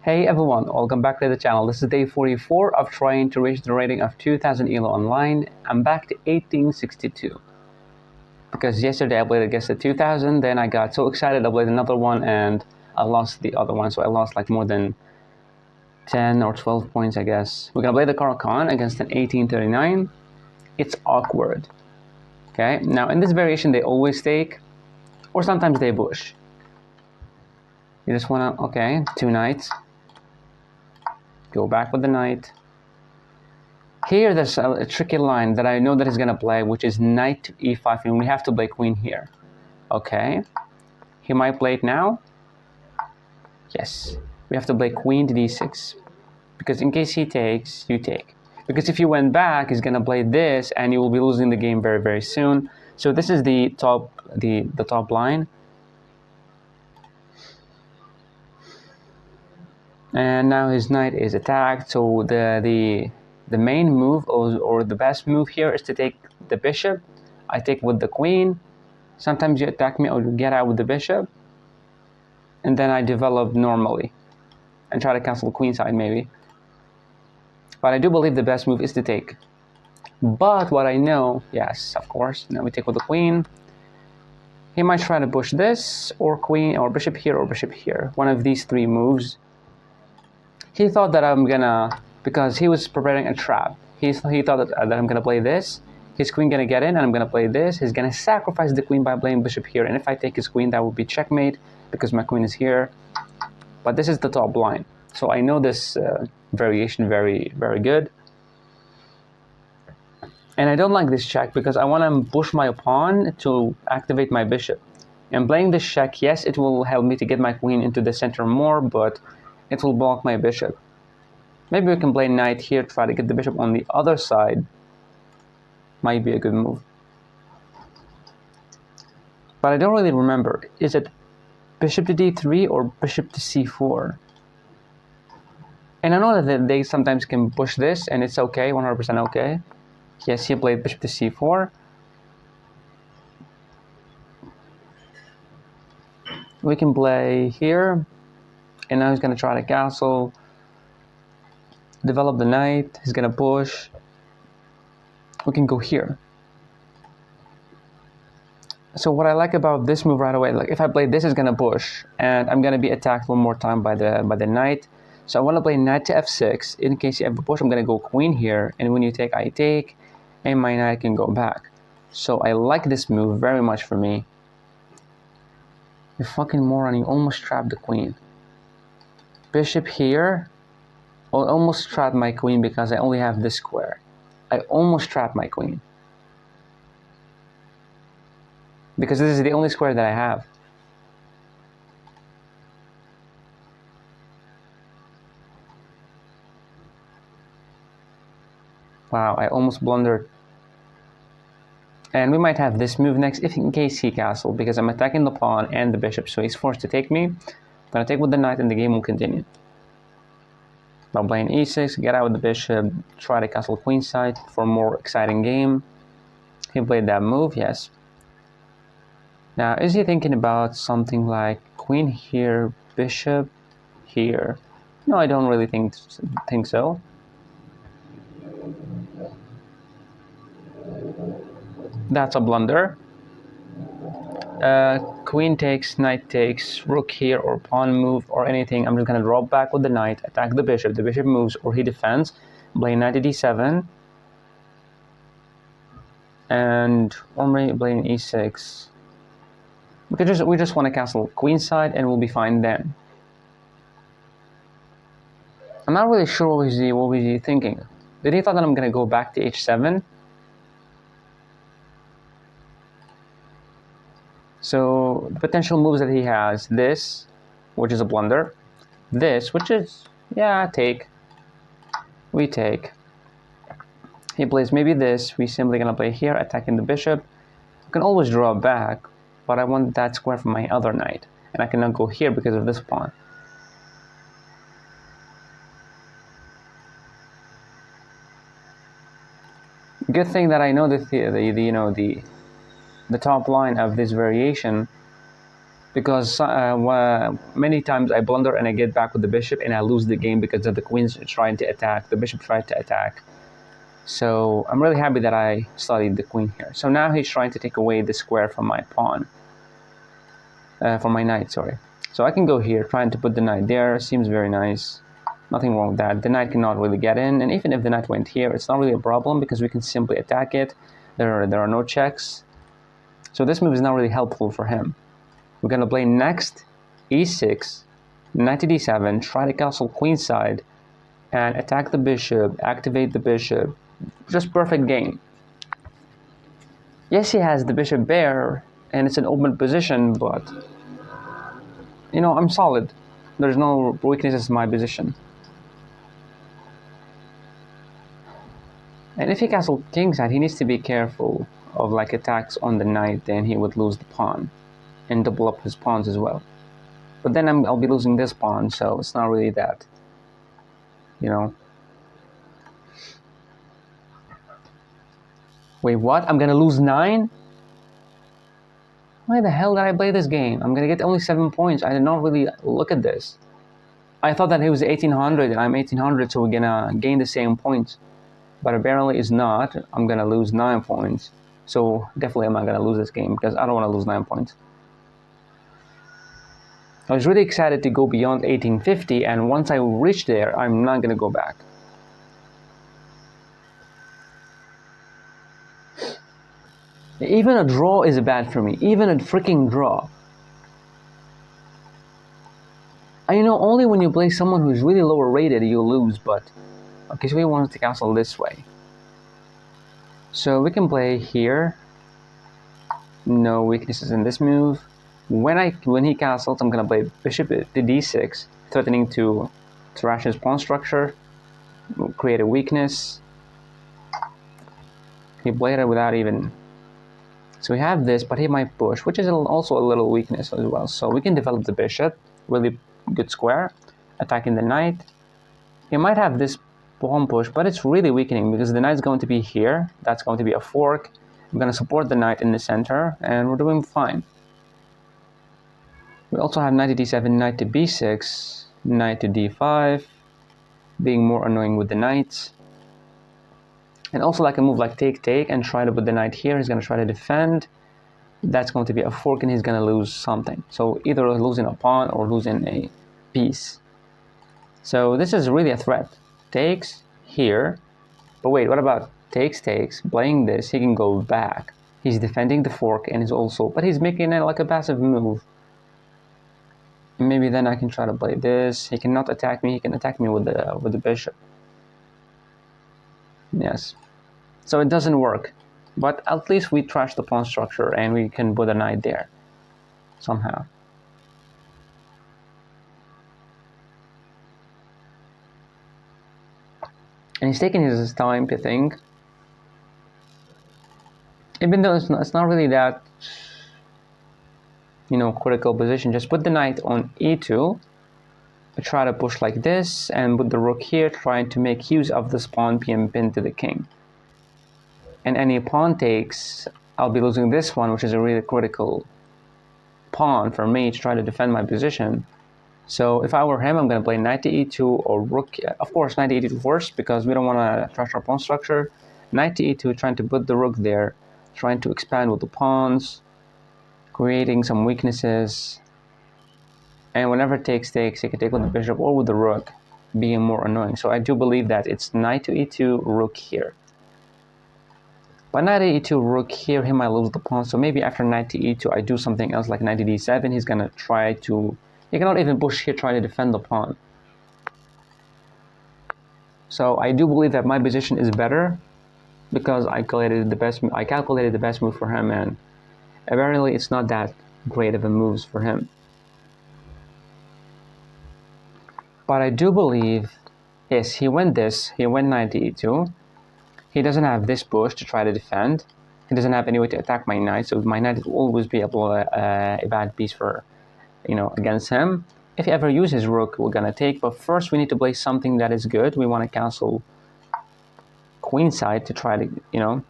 Hey everyone, welcome back to the channel. This is day 44 of trying to reach the rating of 2000 ELO online. I'm back to 1862 because yesterday I played against the 2000, then I got so excited I played another one and I lost the other one, so I lost like more than 10 or 12 points, I guess. We're gonna play the Caro-Kann against an 1839. It's awkward. Okay, now in this variation they always take, or sometimes they bush. You just wanna, okay, 2 knights. Go back with the knight. Here there's a tricky line that I know that he's gonna play, which is knight to e5, and we have to play queen here. Okay, he might play it now. Yes, we have to play queen to d6, because in case he takes, you take. Because if you went back, he's gonna play this, and you will be losing the game very, very soon. So this is the top line. And now his knight is attacked, so the main move or the best move here is to take the bishop. I take with the queen. Sometimes you attack me or you get out with the bishop, and then I develop normally and try to cancel the queen side maybe. But I do believe the best move is to take. But what I know, yes, of course, now we take with the queen. He might try to push this, or queen, or bishop here, or bishop here. One of these three moves. He thought that I'm gonna, because he was preparing a trap. He thought that I'm gonna play this. His queen gonna get in, and I'm gonna play this. He's gonna sacrifice the queen by playing bishop here. And if I take his queen, that would be checkmate because my queen is here. But this is the top line, so I know this variation very, very good. And I don't like this check because I want to push my pawn to activate my bishop. And playing this check, yes, it will help me to get my queen into the center more, but it will block my bishop. Maybe we can play knight here, try to get the bishop on the other side. Might be a good move. But I don't really remember. Is it bishop to d3 or bishop to c4? And I know that they sometimes can push this, and it's okay, 100% okay. Yes, he played bishop to c4. We can play here, and now he's going to try to castle, develop the knight, he's going to push. We can go here. So what I like about this move right away, like if I play this, is going to push, and I'm going to be attacked one more time by the knight. So I want to play knight to f6. In case you have a push, I'm going to go queen here, and when you take, I take, and my knight can go back. So I like this move very much for me. You fucking moron, you almost trapped the queen. Bishop here. I almost trapped my queen because I only have this square. I almost trapped my queen. Because this is the only square that I have. Wow, I almost blundered. And we might have this move next, if in case he castled, because I'm attacking the pawn and the bishop, so he's forced to take me. I'm gonna take with the knight and the game will continue. By playing e6, get out with the bishop, try to castle queenside for a more exciting game. He played that move, yes. Now, is he thinking about something like queen here, bishop here? No, I don't really think so. That's a blunder. Queen takes, knight takes, rook here, or pawn move, or anything. I'm just going to drop back with the knight, attack the bishop moves, or he defends, play knight to d7, and or maybe playing e6. We just want to castle queenside, and we'll be fine then. I'm not really sure what was he thinking. Did he thought that I'm going to go back to h7? So the potential moves that he has, this, which is a blunder, this, which is, yeah, take, we take. He plays maybe this, we simply gonna play here, attacking the bishop. I can always draw back, but I want that square for my other knight, and I cannot go here because of this pawn. Good thing that I know the top line of this variation. because many times I blunder and I get back with the bishop and I lose the game because of the queen's trying to attack, the bishop tried to attack. So I'm really happy that I studied the queen here. So now he's trying to take away the square from my pawn, from my knight, sorry. So I can go here, trying to put the knight there, seems very nice. Nothing wrong with that. The knight cannot really get in, and even if the knight went here, it's not really a problem because we can simply attack it. There are no checks. So this move is not really helpful for him. We're going to play next e6, knight to d7, try to castle queenside, and attack the bishop, activate the bishop. Just perfect game. Yes, he has the bishop bare, and it's an open position, but, you know, I'm solid. There's no weaknesses in my position. And if he castled kingside, he needs to be careful of like attacks on the knight, then he would lose the pawn and double up his pawns as well. But then I'll be losing this pawn, so it's not really that, you know. Wait, what? I'm gonna lose 9? Why the hell did I play this game? I'm gonna get only 7 points. I did not really look at this. I thought that he was 1800 and I'm 1800, so we're gonna gain the same points. But apparently it's not. I'm gonna lose 9 points. So definitely I'm not gonna lose this game because I don't wanna lose 9 points. I was really excited to go beyond 1850, and once I reach there, I'm not gonna go back. Even a draw is bad for me. Even a freaking draw. I know only when you play someone who's really lower rated you lose, but okay, so we want to castle this way. So we can play here. No weaknesses in this move. When he castles, I'm gonna play bishop to d6, threatening to trash his pawn structure, create a weakness. He played it without even. So we have this, but he might push, which is also a little weakness as well. So we can develop the bishop, really good square, attacking the knight. He might have this pawn push, but it's really weakening because the knight's going to be here. That's going to be a fork. I'm going to support the knight in the center, and we're doing fine. We also have knight to d7, knight to b6, knight to d5, being more annoying with the knights. And also like a move like take and try to put the knight here. He's going to try to defend. That's going to be a fork and he's going to lose something. So either losing a pawn or losing a piece. So this is really a threat. Takes here. But wait, what about takes? Playing this, he can go back. He's defending the fork and he's also, but he's making it like a passive move. Maybe then I can try to play this. He cannot attack me. He can attack me with the bishop. Yes. So it doesn't work. But at least we trash the pawn structure and we can put a knight there somehow. And he's taking his time to think. Even though it's not really that, you know, critical position. Just put the knight on e2. Try to push like this and put the rook here, trying to make use of this pawn being pinned to the king. And any pawn takes, I'll be losing this one, which is a really critical pawn for me to try to defend my position. So if I were him, I'm going to play knight to e2 or rook. Of course, knight to e2 first because we don't want to trash our pawn structure. Knight to e2, trying to put the rook there, trying to expand with the pawns, creating some weaknesses. And whenever takes, he can take with the bishop or with the rook, being more annoying. So I do believe that it's knight to e2, rook here. But knight to e2, rook here, he might lose the pawn. So maybe after knight to e2, I do something else like knight to d7. He's going to try to... He cannot even push here, try to defend the pawn. So I do believe that my position is better because I calculated the best move for him, and apparently it's not that great of a moves for him. But I do believe, yes, he went knight to e2. He doesn't have this push to try to defend. He doesn't have any way to attack my knight, so my knight will always be a bad piece for, you know, against him. If he ever uses his rook, we're gonna take. But first, we need to play something that is good. We want to castle queenside to try to, you know,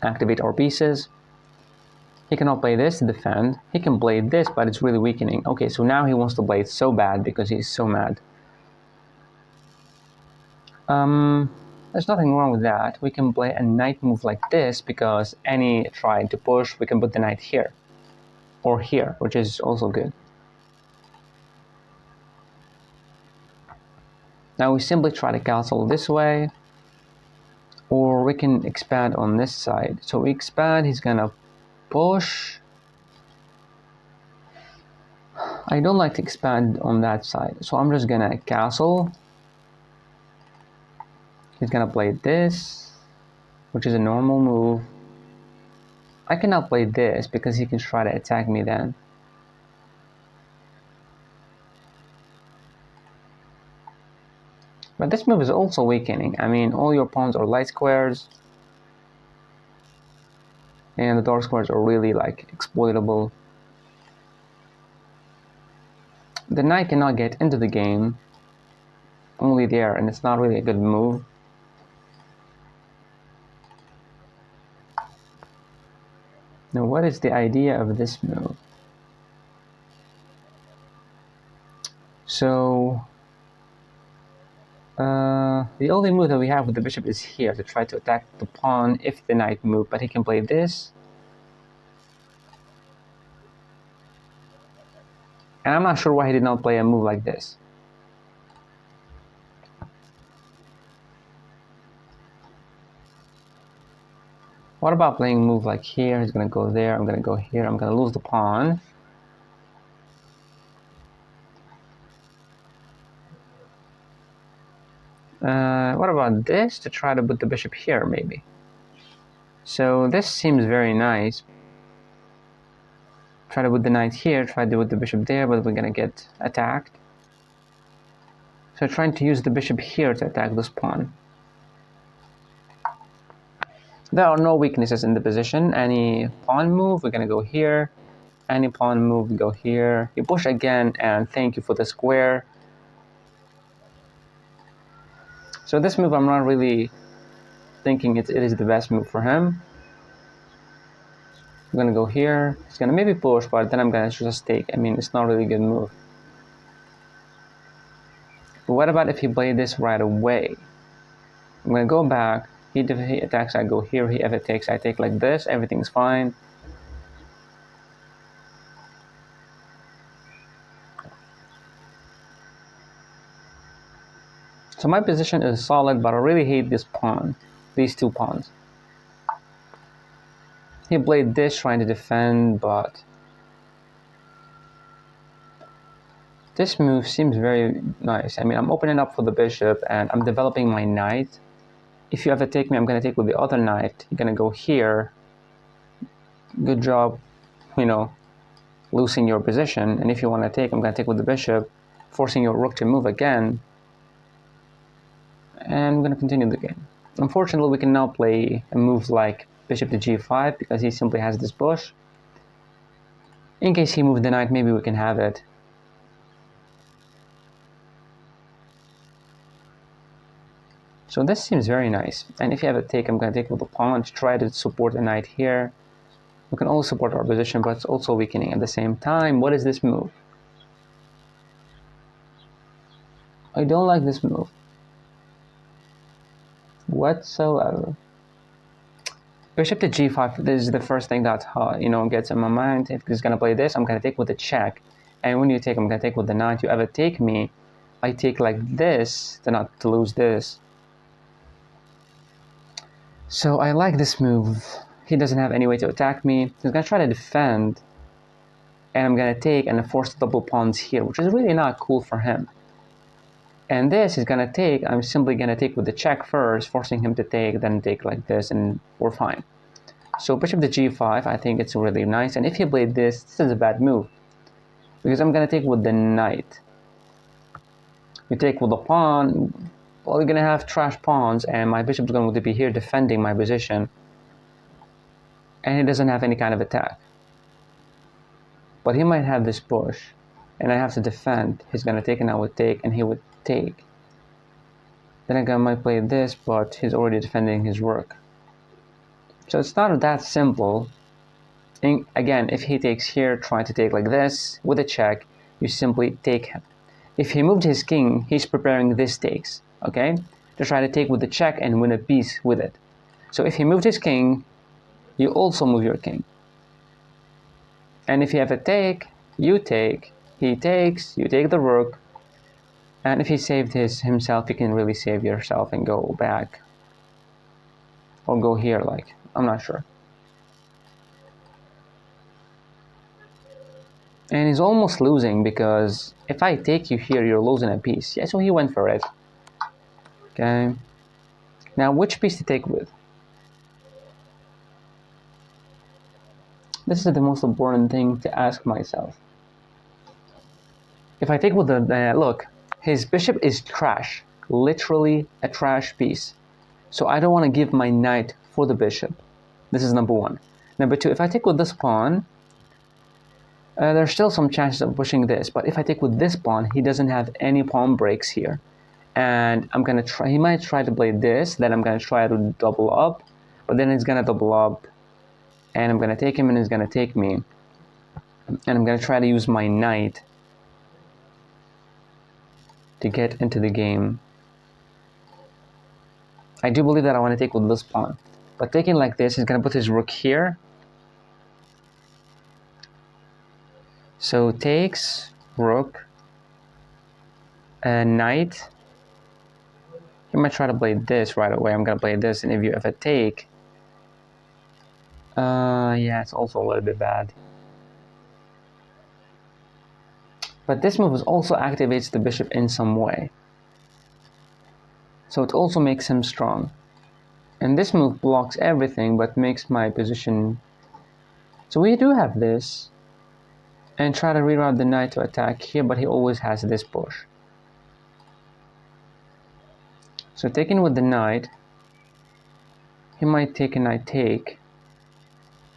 activate our pieces. He cannot play this to defend. He can play this, but it's really weakening. Okay, so now he wants to play it so bad because he's so mad. There's nothing wrong with that. We can play a knight move like this because any try to push, we can put the knight here or here, which is also good. Now we simply try to castle this way, or we can expand on this side. So we expand, he's gonna push. I don't like to expand on that side, so I'm just gonna castle. He's gonna play this, which is a normal move. I cannot play this because he can try to attack me then. But this move is also weakening. I mean, all your pawns are light squares, and the dark squares are really like exploitable. The knight cannot get into the game, only there, and it's not really a good move. Now, what is the idea of this move? So, the only move that we have with the bishop is here to try to attack the pawn if the knight move, but he can play this. And I'm not sure why he did not play a move like this. What about playing a move like here? He's going to go there, I'm going to go here, I'm going to lose the pawn. What about this to try to put the bishop here, maybe? So this seems very nice. Try to put the knight here, try to put the bishop there, but we're going to get attacked. So trying to use the bishop here to attack this pawn. There are no weaknesses in the position. Any pawn move, we're going to go here. Any pawn move, we go here. You push again, and thank you for the square. So this move, I'm not really thinking it is the best move for him. I'm going to go here. He's going to maybe push, but then I'm going to just take. I mean, it's not really a good move. But what about if he played this right away? I'm going to go back. He attacks, I go here. He ever takes, I take like this. Everything's fine. So my position is solid, but I really hate this pawn. These two pawns. He played this trying to defend, but this move seems very nice. I mean, I'm opening up for the bishop, and I'm developing my knight. If you ever take me, I'm going to take with the other knight. You're going to go here. Good job, losing your position. And if you want to take, I'm going to take with the bishop, forcing your rook to move again. And I'm going to continue the game. Unfortunately, we can now play a move like bishop to g5 because he simply has this push. In case he moved the knight, maybe we can have it. So this seems very nice. And if you have a take, I'm going to take with the pawn to try to support the knight here. We can also support our position, but it's also weakening at the same time. What is this move? I don't like this move whatsoever. Bishop to g5, this is the first thing that gets in my mind. If he's going to play this, I'm going to take with the check. And when you take, I'm going to take with the knight. You ever take me, I take like this to not to lose this. So I like this move. He doesn't have any way to attack me. He's going to try to defend. And I'm going to take and force the double pawns here, which is really not cool for him. And this is going to take, I'm simply going to take with the check first, forcing him to take, then take like this, and we're fine. So bishop to g5, I think it's really nice. And if he played this, this is a bad move. Because I'm going to take with the knight. You take with the pawn, well, you're going to have trash pawns, and my bishop's going to be here defending my position. And he doesn't have any kind of attack. But he might have this push, and I have to defend. He's going to take, and I would take, and he would take. Then I might play this, but he's already defending his rook. So it's not that simple. And again, if he takes here, try to take like this, with a check, you simply take him. If he moved his king, he's preparing this takes, okay? To try to take with the check and win a piece with it. So if he moved his king, you also move your king. And if you have a take, you take, he takes, you take the rook. And if he saved himself, you can really save yourself and go back. Or go here, like, I'm not sure. And he's almost losing because if I take you here, you're losing a piece. Yeah, so he went for it. Okay. Now, which piece to take with? This is the most important thing to ask myself. If I take with the look, his bishop is trash. Literally a trash piece. So I don't want to give my knight for the bishop. This is number one. Number two, if I take with this pawn, there's still some chances of pushing this. But if I take with this pawn, he doesn't have any pawn breaks here. And I'm going to try, he might try to play this, then I'm going to try to double up. But then he's going to double up. And I'm going to take him and he's going to take me. And I'm going to try to use my knight to get into the game. I do believe that I want to take with this pawn. But taking like this, he's going to put his rook here. So takes, rook, knight. You might try to play this right away. I'm going to play this, and if you have a take, yeah, it's also a little bit bad. But this move also activates the bishop in some way. So it also makes him strong. And this move blocks everything but makes my position. So we do have this. And try to reroute the knight to attack here, but he always has this push. So taking with the knight, he might take a knight take,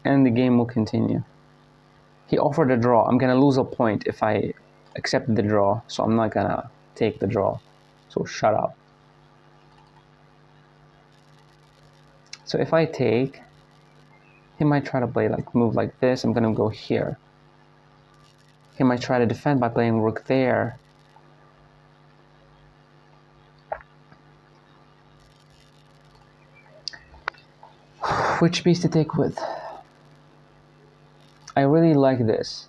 and the game will continue. He offered a draw. I'm gonna lose a point if I accept the draw, so I'm not gonna take the draw. So shut up. So if I take, he might try to play like move like this. I'm gonna go here. He might try to defend by playing rook there. Which piece to take with? I really like this.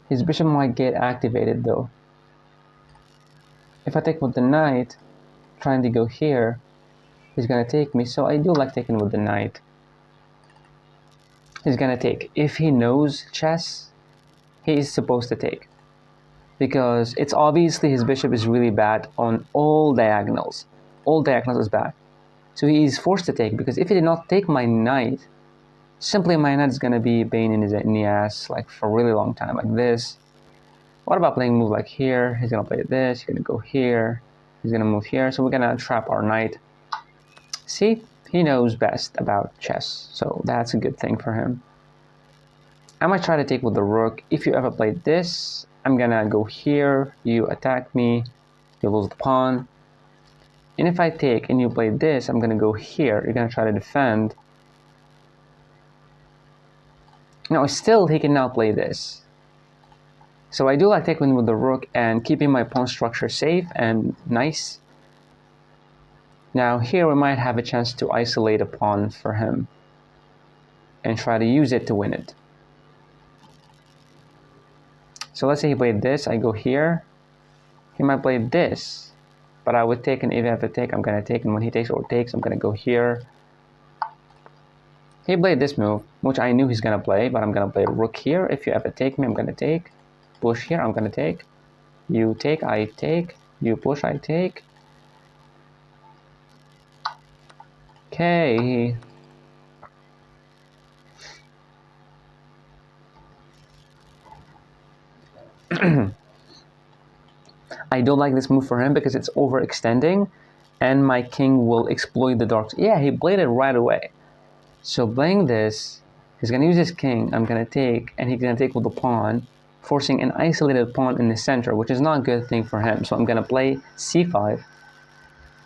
His bishop might get activated though. If I take with the knight, trying to go here, he's gonna take me, so I do like taking with the knight. He's gonna take. If he knows chess, he is supposed to take. Because it's obviously his bishop is really bad on all diagonals. All diagonals is bad. So he is forced to take, because if he did not take my knight, simply my knight is gonna be a pain in the ass, like for a really long time, like this. What about playing a move like here? He's gonna play this, he's gonna go here, he's gonna move here, so we're gonna trap our knight. See, he knows best about chess, so that's a good thing for him. I might try to take with the rook. If you ever played this, I'm gonna go here, you attack me, you lose the pawn. And if I take and you play this, I'm gonna go here, you're gonna try to defend. Now still he can now play this. So I do like taking with the rook and keeping my pawn structure safe and nice. Now here we might have a chance to isolate a pawn for him and try to use it to win it. So let's say he played this, I go here. He might play this, but I would take, and if I have to take, I'm gonna take, and when he takes or takes, I'm gonna go here. He played this move, which I knew he's gonna play, but I'm gonna play rook here. If you ever take me, I'm gonna take. Push here, I'm gonna take. You take, I take. You push, I take. Okay. I don't like this move for him because it's overextending, and my king will exploit the dark. Yeah, he played it right away. So playing this, he's gonna use his king. I'm gonna take, and he's gonna take with the pawn, forcing an isolated pawn in the center, which is not a good thing for him. So I'm gonna play c5.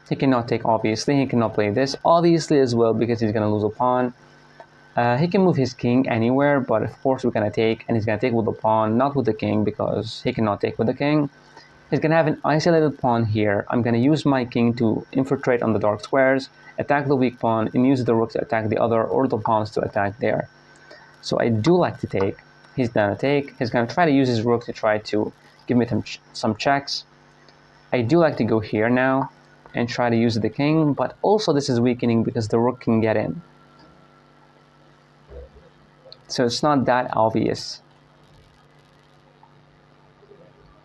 He cannot take, obviously. He cannot play this, obviously, as well, because he's gonna lose a pawn. He can move his king anywhere, but of course we're going to take, and he's going to take with the pawn, not with the king, because he cannot take with the king. He's going to have an isolated pawn here. I'm going to use my king to infiltrate on the dark squares, attack the weak pawn, and use the rook to attack the other, or the pawns to attack there. So I do like to take. He's going to take. He's going to try to use his rook to try to give me some checks. I do like to go here now and try to use the king, but also this is weakening because the rook can get in. So it's not that obvious.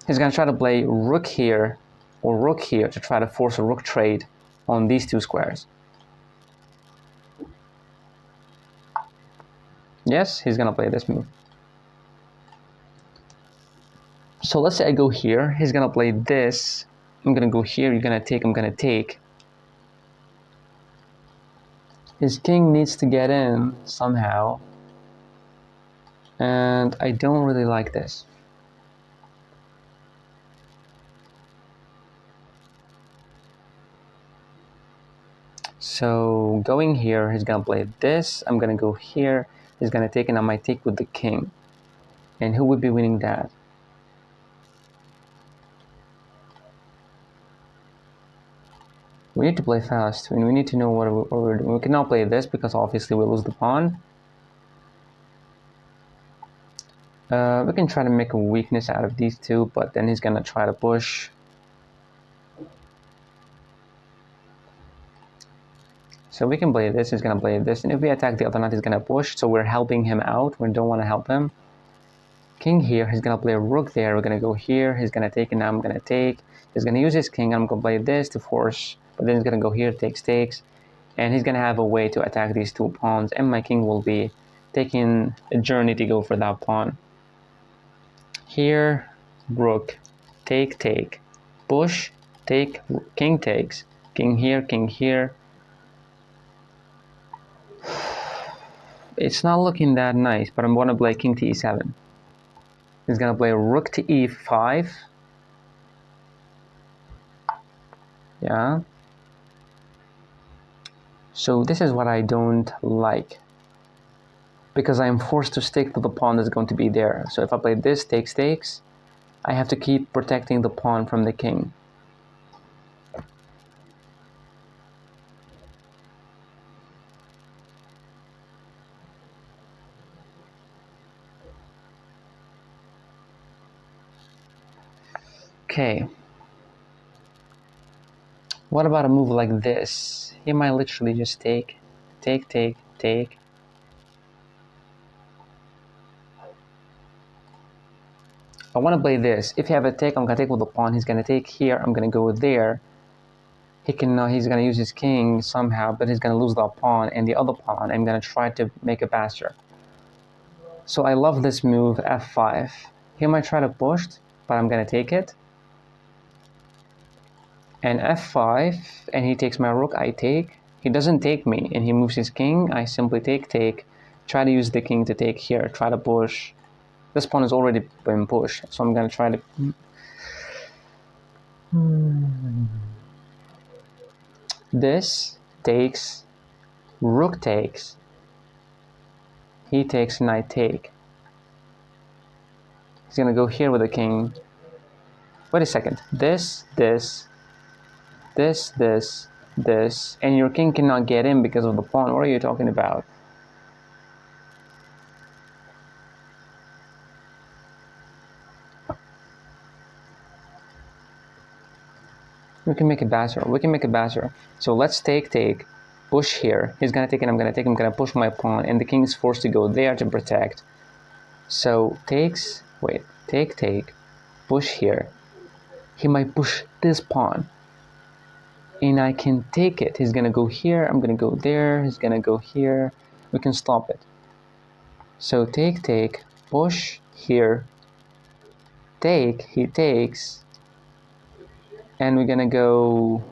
He's going to try to play rook here or rook here to try to force a rook trade on these two squares. Yes, he's going to play this move. So let's say I go here. He's going to play this. I'm going to go here. You're going to take. I'm going to take. His king needs to get in somehow. And I don't really like this. So going here, he's going to play this. I'm going to go here. He's going to take, and I might take with the king. And who would be winning that? We need to play fast, and we need to know what we're doing. We cannot play this because obviously we lose the pawn. We can try to make a weakness out of these two, but then he's going to try to push. So we can play this, he's going to play this, and if we attack the other knight, he's going to push, so we're helping him out. We don't want to help him. King here, he's going to play a rook there. We're going to go here, he's going to take, and now I'm going to take. He's going to use his king, I'm going to play this to force, but then he's going to go here, takes, and he's going to have a way to attack these two pawns, and my king will be taking a journey to go for that pawn. Here, rook, take, push, take, king takes, king here. It's not looking that nice, but I'm going to play king to e7. He's going to play rook to e5. Yeah. So this is what I don't like, because I am forced to stick to the pawn that's going to be there. So if I play this, takes, I have to keep protecting the pawn from the king. Okay. What about a move like this? He might literally just take. I want to play this. If you have a take, I'm going to take with the pawn. He's going to take here. I'm going to go there. He's going to use his king somehow, but he's going to lose that pawn and the other pawn. I'm going to try to make it faster. So I love this move, f5. He might try to push, but I'm going to take it. And f5, and he takes my rook, I take. He doesn't take me, and he moves his king. I simply take. Try to use the king to take here. Try to push. This pawn has already been pushed, so I'm going to try to... This takes, rook takes. He takes, and I take. He's going to go here with the king. Wait a second. This, and your king cannot get in because of the pawn. What are you talking about? We can make it faster. So let's take, push here. He's gonna take and I'm gonna take. I'm gonna push my pawn, and the king is forced to go there to protect. So takes, wait, take, push here. He might push this pawn, and I can take it. He's gonna go here. I'm gonna go there. He's gonna go here. We can stop it. So take, push here. Take, he takes. And we're gonna go...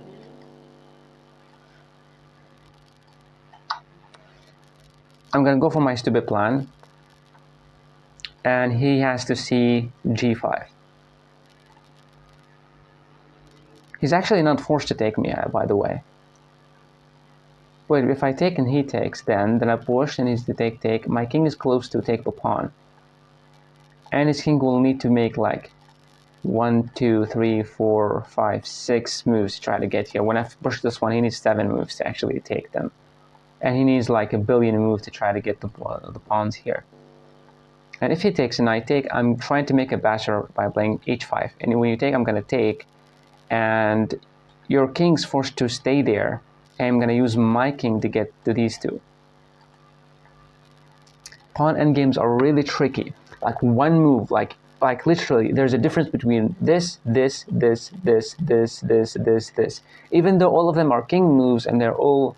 I'm gonna go for my stupid plan. And he has to see g5. He's actually not forced to take me, by the way. Wait, if I take and he takes, then I push and he's to take. My king is close to take the pawn. And his king will need to make like 1, 2, 3, 4, 5, 6 moves to try to get here. When I push this one, he needs 7 moves to actually take them. And he needs like a billion moves to try to get the pawns here. And if he takes and I take, I'm trying to make a basher by playing h5. And when you take, I'm going to take. And your king's forced to stay there. And I'm going to use my king to get to these two. Pawn endgames are really tricky. Like one move, like literally, there's a difference between this. Even though all of them are king moves and they're all,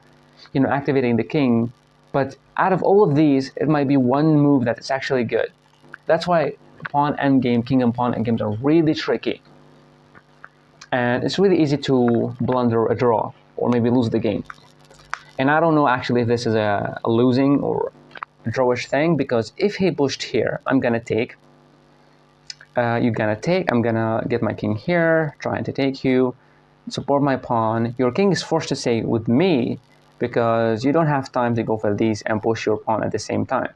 activating the king, but out of all of these, it might be one move that is actually good. That's why pawn endgame, king and pawn endgames are really tricky. And it's really easy to blunder a draw or maybe lose the game. And I don't know actually if this is a losing or drawish thing, because if he pushed here, I'm gonna take. You're gonna take. I'm gonna get my king here, trying to take you, support my pawn. Your king is forced to stay with me because you don't have time to go for these and push your pawn at the same time.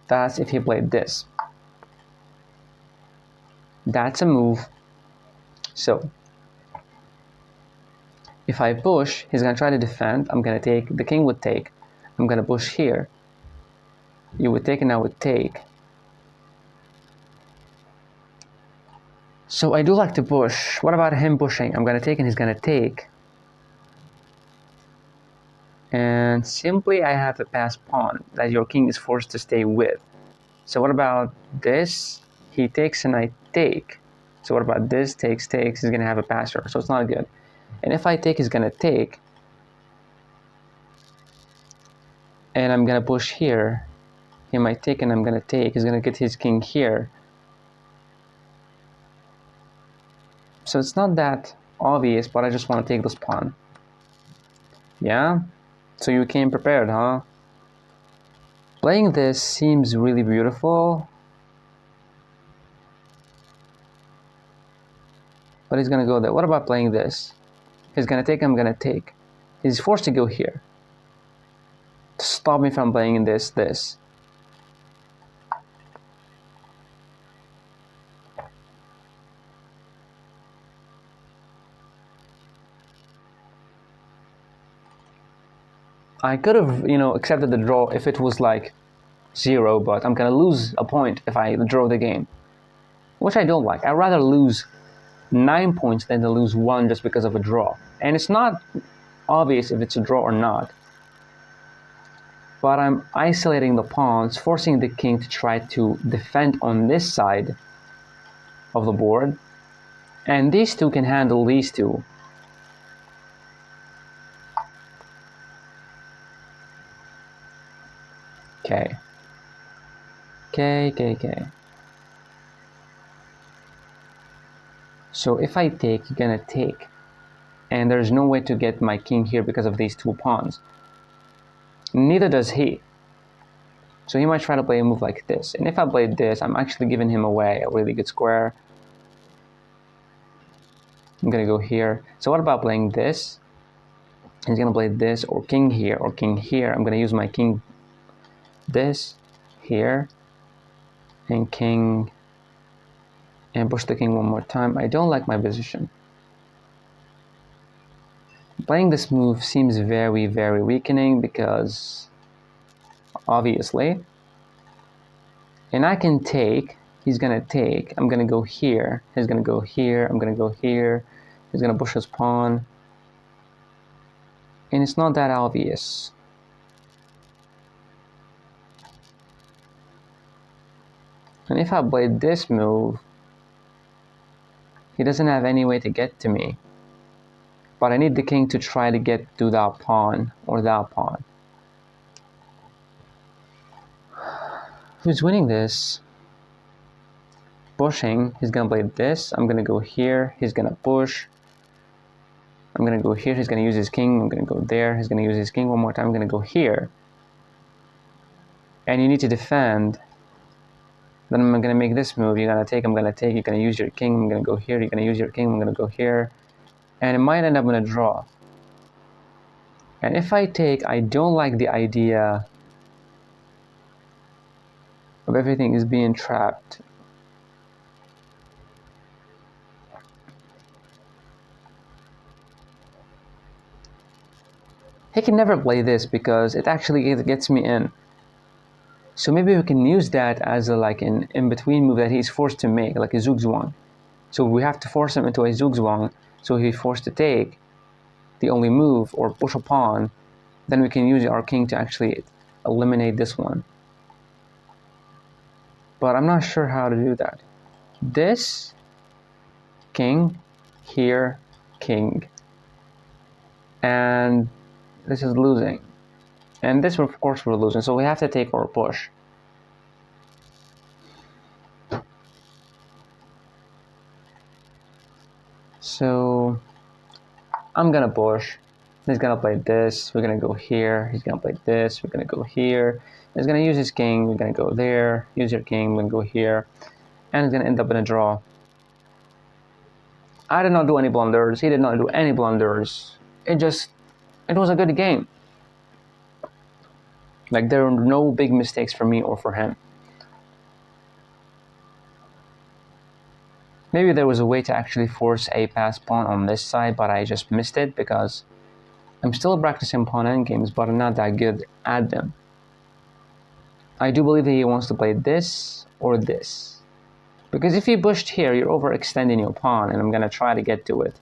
That's if he played this. That's a move. So if I push, he's gonna try to defend. I'm gonna take. The king would take. I'm gonna push here. You would take and I would take. So I do like to push. What about him pushing? I'm gonna take and he's gonna take. And simply I have a passed pawn that your king is forced to stay with. So what about this? He takes and I take. So what about this? Takes, he's gonna have a passer. So it's not good. And if I take, he's gonna take. And I'm gonna push here. He might take and I'm gonna take. He's gonna get his king here. So it's not that obvious, but I just want to take this pawn. Yeah? So you came prepared, huh? Playing this seems really beautiful. But he's gonna go there. What about playing this? He's gonna take, I'm gonna take. He's forced to go here to stop me from playing this. I could have, accepted the draw if it was like 0, but I'm gonna lose a point if I draw the game, which I don't like. I'd rather lose 9 points than to lose 1 just because of a draw. And it's not obvious if it's a draw or not. But I'm isolating the pawns, forcing the king to try to defend on this side of the board. And these two can handle these two. Okay. So if I take, you're gonna take. And there's no way to get my king here because of these 2 pawns. Neither does he. So he might try to play a move like this. And if I played this, I'm actually giving him away a really good square. I'm gonna go here. So what about playing this? He's gonna play this, or king here, or king here. I'm gonna use my king this here, and king, and push the king one more time. I don't like my position. Playing this move seems very, very weakening because obviously, and I can take. He's gonna take. I'm gonna go here. He's gonna go here. I'm gonna go here. He's gonna push his pawn. And it's not that obvious. And if I played this move, he doesn't have any way to get to me. But I need the king to try to get to that pawn or that pawn. Who's winning this? Pushing. He's gonna play this. I'm gonna go here. He's gonna push. I'm gonna go here. He's gonna use his king. I'm gonna go there. He's gonna use his king one more time. I'm gonna go here. And you need to defend. Then I'm gonna make this move. You're gonna take. I'm gonna take. You're gonna use your king. I'm gonna go here. You're gonna use your king. I'm gonna go here. And it might end up in a draw. And if I take, I don't like the idea of everything is being trapped. He can never play this because it actually gets me in. So maybe we can use that as a, like an in-between move that he's forced to make, like a zugzwang. So we have to force him into a zugzwang, so he's forced to take the only move or push a pawn. Then we can use our king to actually eliminate this one. But I'm not sure how to do that. This, king, here, king. And this is losing. And this, of course, we're losing, so we have to take or push. So I'm gonna push. He's gonna play this. We're gonna go here. He's gonna play this. We're gonna go here. He's gonna use his king. We're gonna go there. Use your king. We're gonna go here, and it's gonna end up in a draw. I did not do any blunders. He did not do any blunders. It was a good game. Like, there were no big mistakes for me or for him. Maybe there was a way to actually force a pass pawn on this side, but I just missed it because I'm still practicing pawn endgames, but I'm not that good at them. I do believe that he wants to play this or this. Because if you pushed here, you're overextending your pawn, and I'm going to try to get to it.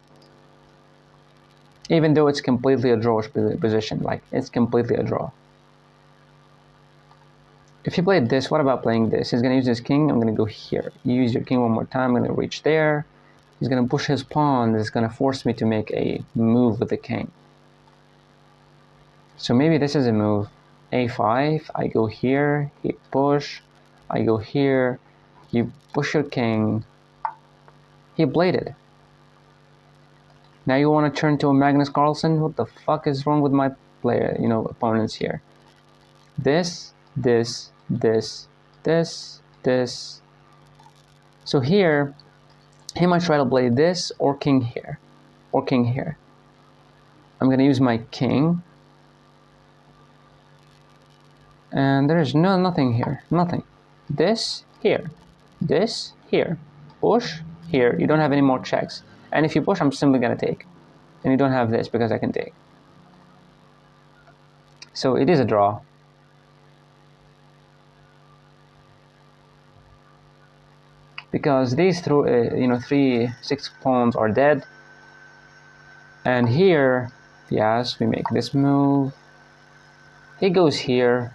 Even though it's completely a drawish position, like, it's completely a draw. If you played this, what about playing this? He's going to use his king, I'm going to go here. You use your king one more time, I'm going to reach there. He's going to push his pawn, that's going to force me to make a move with the king. So maybe this is a move. A5, I go here, he push, I go here, you push your king, he bladed. Now you want to turn to a Magnus Carlsen? What the fuck is wrong with my player, opponents here? This, this, this, this, this. So here, he might try to blade this or king here, or king here. I'm going to use my king. And there's nothing here, nothing. This, here. This, here. Push, here. You don't have any more checks. And if you push, I'm simply going to take. And you don't have this because I can take. So it is a draw. Because these 3-6 pawns are dead. And here, yes, we make this move. He goes here.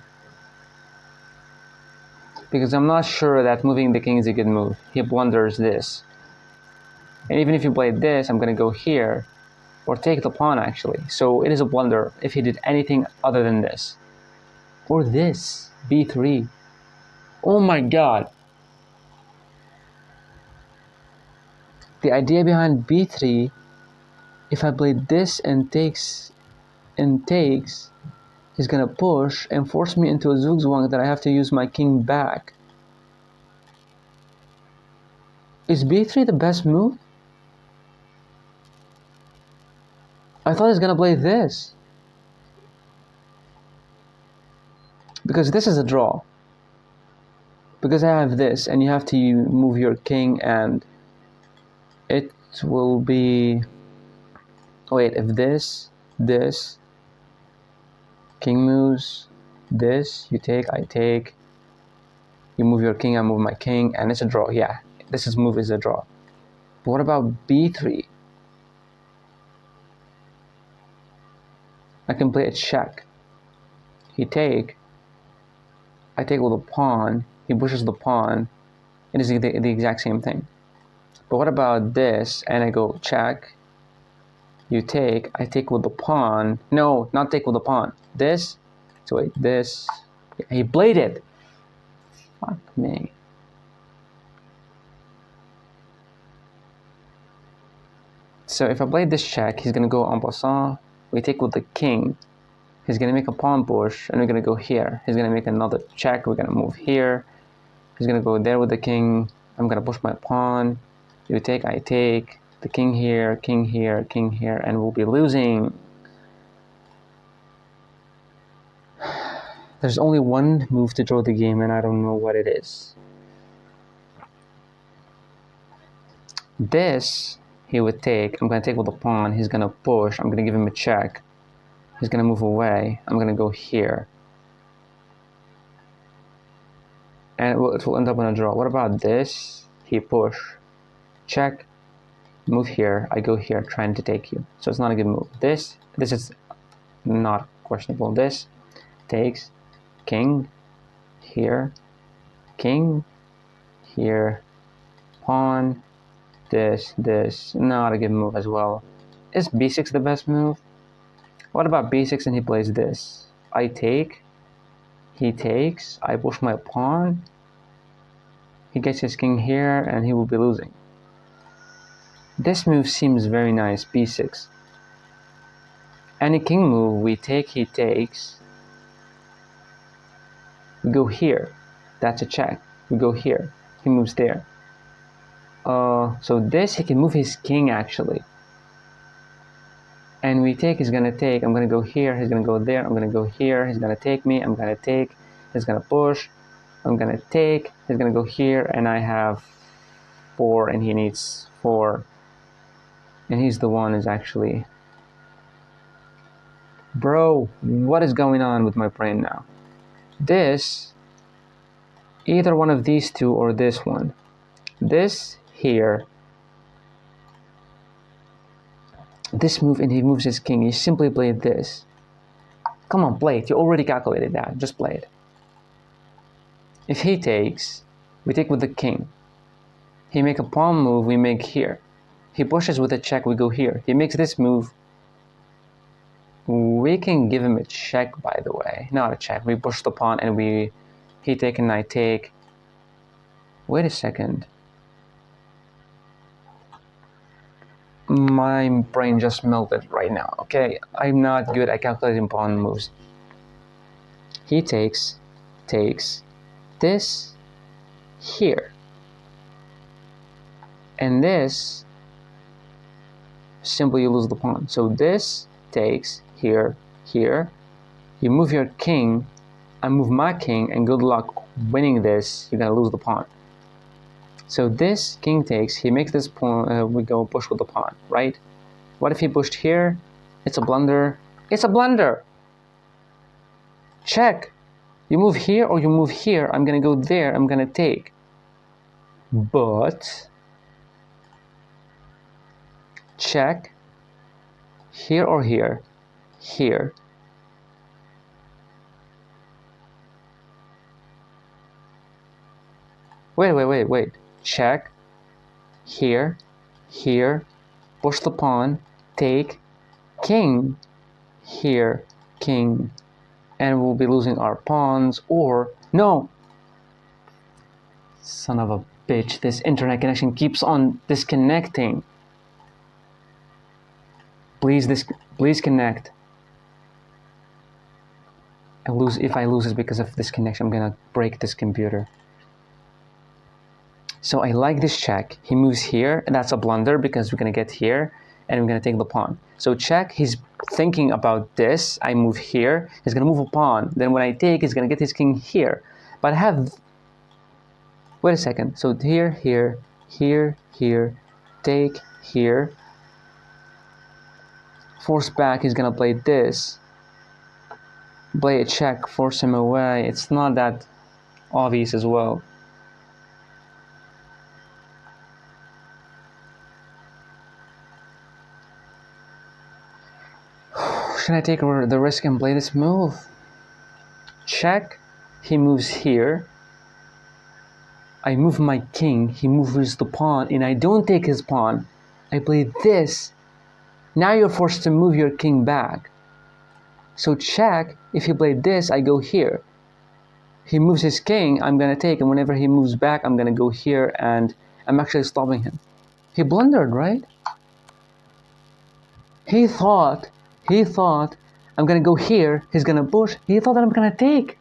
Because I'm not sure that moving the king is a good move. He blunders this. And even if you play this, I'm going to go here. Or take the pawn, actually. So it is a blunder if he did anything other than this. Or this, b3. Oh my god. The idea behind b3, if I play this and takes, he's gonna push and force me into a zugzwang that I have to use my king back. Is b3 the best move? I thought he's gonna play this. Because this is a draw. Because I have this, and you have to move your king, and it will be... Wait, if this, king moves, this, you take, I take, you move your king, I move my king, and it's a draw. Yeah, this move is a draw. But what about b3? I can play a check. He take, I take with a pawn, he pushes the pawn. It is the exact same thing. But what about this, and I go check, you take, I take with the pawn. No, not take with the pawn. This, so wait, this, he bladed. Fuck me. So if I play this check, he's gonna go en passant. We take with the king. He's gonna make a pawn push, and we're gonna go here. He's gonna make another check. We're gonna move here. He's gonna go there with the king. I'm gonna push my pawn. You take, I take. The king here, and we'll be losing. There's only one move to draw the game, and I don't know what it is. This he would take. I'm going to take with the pawn. He's going to push. I'm going to give him a check. He's going to move away. I'm going to go here. And it will end up in a draw. What about this? He push. Check. Move here. I go here trying to take you. So it's not a good move. This is not questionable. This takes king here. King here. Pawn. This. Not a good move as well. Is b6 the best move? What about b6 and he plays this? I take. He takes. I push my pawn. He gets his king here and he will be losing. This move seems very nice, b6. Any king move, we take, he takes. We go here. That's a check. We go here. He moves there. So this, he can move his king actually. And we take, he's gonna take. I'm gonna go here, he's gonna go there. I'm gonna go here, he's gonna take me. I'm gonna take, he's gonna push. I'm gonna take, he's gonna go here, and I have 4 and he needs 4. And he's the one who's actually... Bro, what is going on with my brain now? This, either one of these two or this one. This here. This move, and he moves his king. He simply played this. Come on, play it. You already calculated that. Just play it. If he takes, we take with the king. He make a pawn move, we make here. He pushes with a check, we go here. He makes this move. We can give him a check, by the way. Not a check. We push the pawn and he take and I take. Wait a second. My brain just melted right now, okay? I'm not good at calculating pawn moves. He takes this here. And this, simply you lose the pawn. So this takes here. You move your king, I move my king, and good luck winning this. You're gonna lose the pawn. So this king takes, he makes this pawn, we go push with the pawn, right? What if he pushed here? It's a blunder. It's a blunder! Check! You move here or you move here. I'm gonna go there, I'm gonna take. But, check, here or here, here. Wait. Check, here, push the pawn, take, king, here, king, and we'll be losing our pawns, or, no! Son of a bitch, this internet connection keeps on disconnecting. Please connect. If I lose it's because of this connection, I'm gonna break this computer. So I like this check. He moves here, and that's a blunder because we're gonna get here, and we're gonna take the pawn. So check, he's thinking about this. I move here, he's gonna move a pawn. Then when I take, he's gonna get his king here. But I have, wait a second. So here, take here. Force back, he's gonna play this. Play a check, force him away. It's not that obvious as well. Should I take the risk and play this move? Check, he moves here. I move my king, he moves the pawn, and I don't take his pawn. I play this. Now you're forced to move your king back. So check, if he played this, I go here. He moves his king, I'm gonna take, and whenever he moves back, I'm gonna go here, and I'm actually stopping him. He blundered, right? He thought, I'm gonna go here, he's gonna push, he thought that I'm gonna take.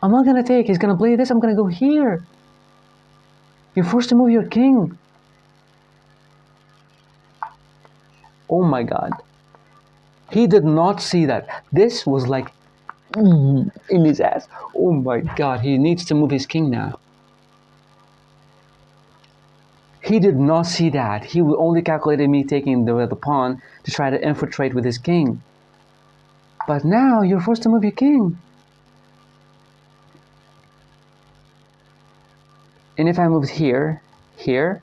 I'm not gonna take, he's gonna play this, I'm gonna go here. You're forced to move your king. Oh my god. He did not see that. This was like In his ass. Oh my god, he needs to move his king now. He did not see that. He only calculated me taking the pawn to try to infiltrate with his king. But now you're forced to move your king. And if I moved here, here,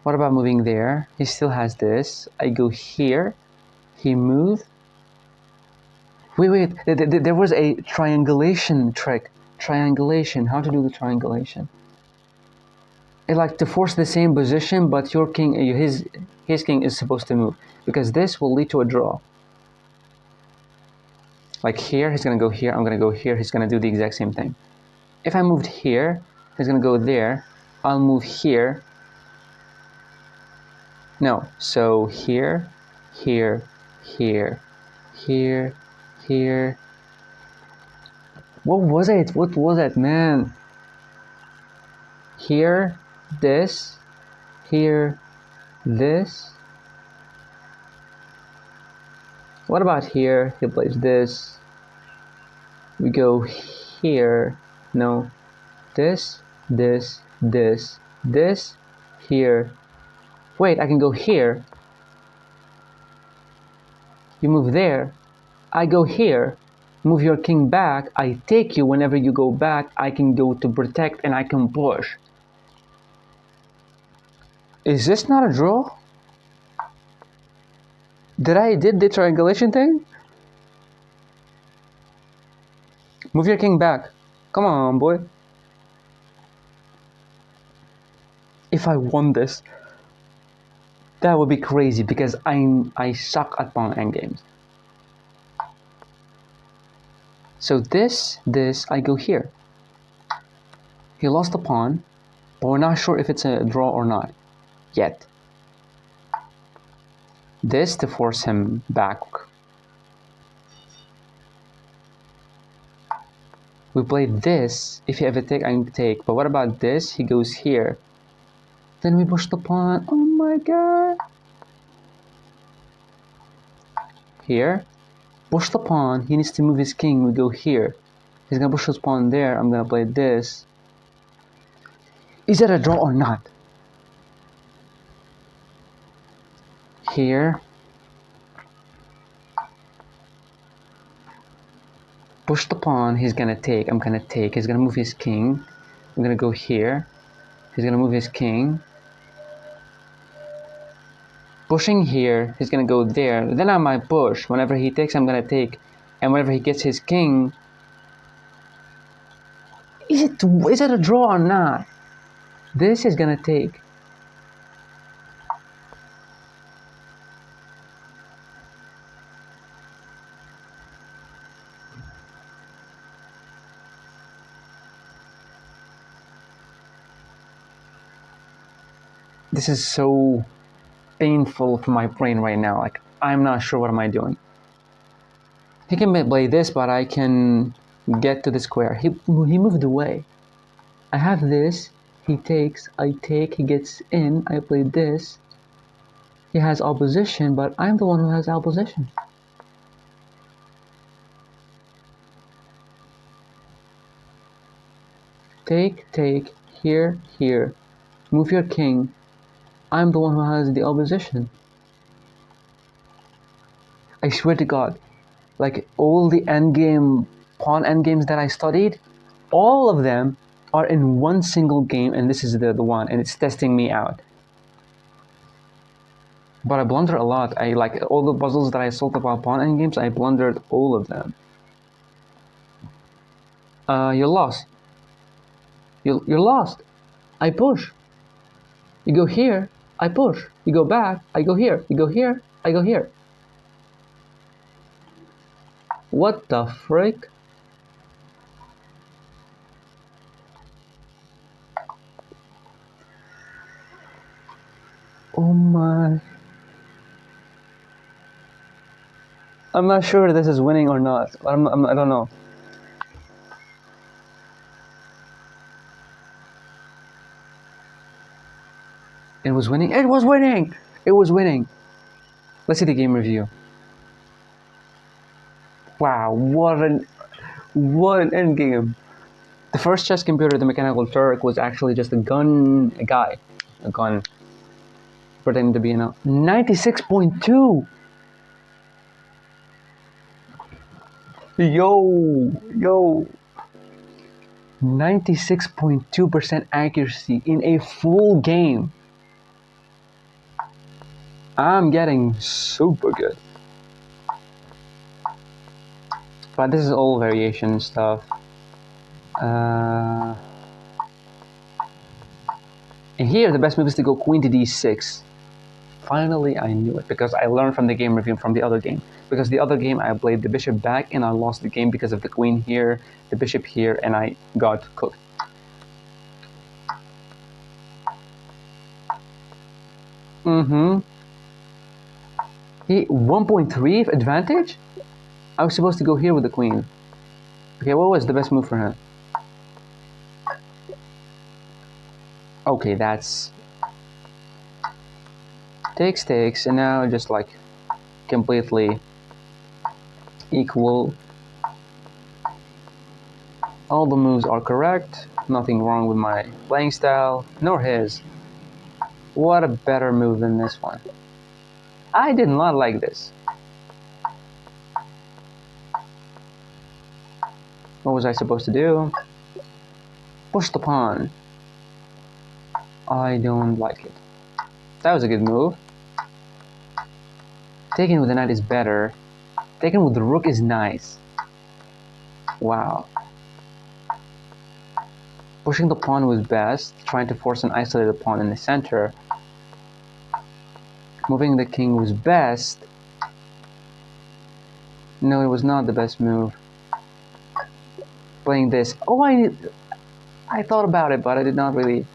what about moving there? He still has this. I go here, he moved. Wait, there was a triangulation trick. Triangulation, how to do the triangulation? It's like to force the same position, but your king, his king is supposed to move. Because this will lead to a draw. Like here, he's gonna go here, I'm gonna go here, he's gonna do the exact same thing. If I moved here, he's gonna go there, I'll move here. No, so here, here, here, here, here. What was it? What was it, man? Here, this, here, this. What about here? He plays this. We go here. No, this, this, this, this, here. Wait, I can go here. You move there. I go here. Move your king back. I take you. Whenever you go back, I can go to protect and I can push. Is this not a draw? Did the triangulation thing? Move your king back. Come on, boy. If I won this, that would be crazy because I suck at pawn endgames. So this, I go here. He lost the pawn, but we're not sure if it's a draw or not yet. This to force him back. We played this. If you have a take, I can take. But what about this? He goes here. Then we push the pawn. Oh my god. Here. Push the pawn. He needs to move his king. We go here. He's gonna push his pawn there. I'm gonna play this. Is that a draw or not? Here. Push the pawn. He's gonna take. I'm gonna take. He's gonna move his king. I'm gonna go here. He's gonna move his king. Pushing here, he's gonna go there. Then I might push. Whenever he takes, I'm gonna take. And whenever he gets his king, is it a draw or not? This is gonna take. This is so painful for my brain right now. Like, I'm not sure what am I doing. He can play this, but I can get to the square. He moved away. I have this. He takes. I take. He gets in. I play this. He has opposition, but I'm the one who has opposition. Take, take, here, here. Move your king. I'm the one who has the opposition. I swear to God, like all the endgame, pawn endgames that I studied, all of them are in one single game, and this is the one, and it's testing me out. But I blunder a lot. I like all the puzzles that I solved about pawn endgames, I blundered all of them. You're lost. You're lost. I push. You go here, I push. You go back, I go here. You go here, I go here. What the frick? Oh my. I'm not sure this is winning or not. I don't know. It was winning. It was winning. It was winning. Let's see the game review. Wow, what an endgame. The first chess computer, the Mechanical Turk, was actually just a guy, a gun, pretending to be 96.2. Yo, 96.2% accuracy in a full game. I'm getting super good. But this is all variation stuff. And here, the best move is to go queen to d6. Finally, I knew it because I learned from the game review from the other game. Because the other game, I played the bishop back and I lost the game because of the queen here, the bishop here, and I got cooked. He 1.3 advantage? I was supposed to go here with the queen. Okay, what was the best move for him? Okay, that's takes, and now just like completely equal. All the moves are correct, nothing wrong with my playing style, nor his. What a better move than this one. I did not like this. What was I supposed to do? Push the pawn. I don't like it. That was a good move. Taking with the knight is better. Taking with the rook is nice. Wow. Pushing the pawn was best, trying to force an isolated pawn in the center. Moving the king was best. No, it was not the best move. Playing this. Oh, I thought about it, but I did not really.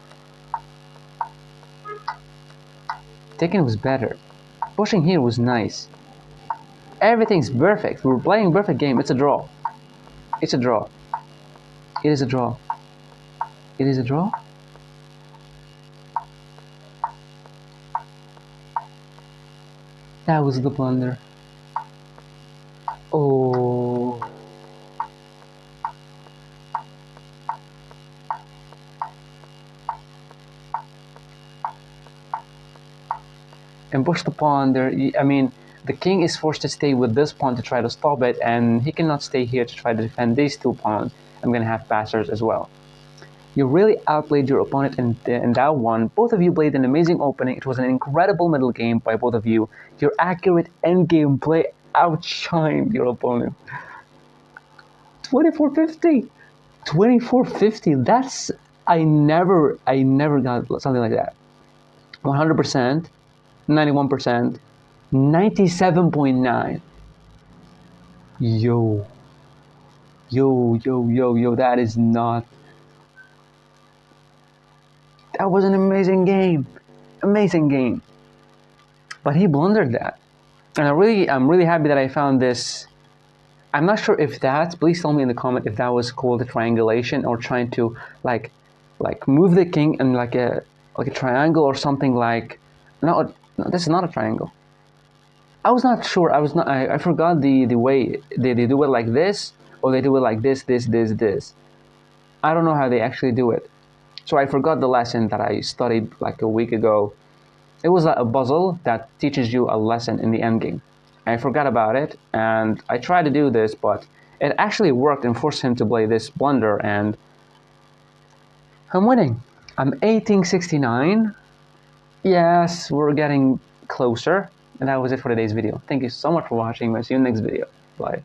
Taking was better. Pushing here was nice. Everything's perfect. We're playing a perfect game. It's a draw. It's a draw. It is a draw. It is a draw? That was the blunder. Oh. And push the pawn there. I mean, the king is forced to stay with this pawn to try to stop it, and he cannot stay here to try to defend these two pawns. I'm gonna have passers as well. You really outplayed your opponent in that one. Both of you played an amazing opening. It was an incredible middle game by both of you. Your accurate endgame play outshined your opponent. 2450. 2450. That's I never got something like that. 100%, 91%, 97.9. Yo. That is not. That was an amazing game. Amazing game. But he blundered that. And I'm really happy that I found this. I'm not sure if that, please tell me in the comment if that was called a triangulation or trying to like move the king in like a triangle or something like, no, this is not a triangle. I was not sure. I forgot the way they do it, like this, or they do it like this. I don't know how they actually do it. So I forgot the lesson that I studied like a week ago. It was a puzzle that teaches you a lesson in the endgame. I forgot about it, and I tried to do this, but it actually worked and forced him to play this blunder, and I'm winning. I'm 1869. Yes, we're getting closer. And that was it for today's video. Thank you so much for watching. I'll see you in the next video. Bye.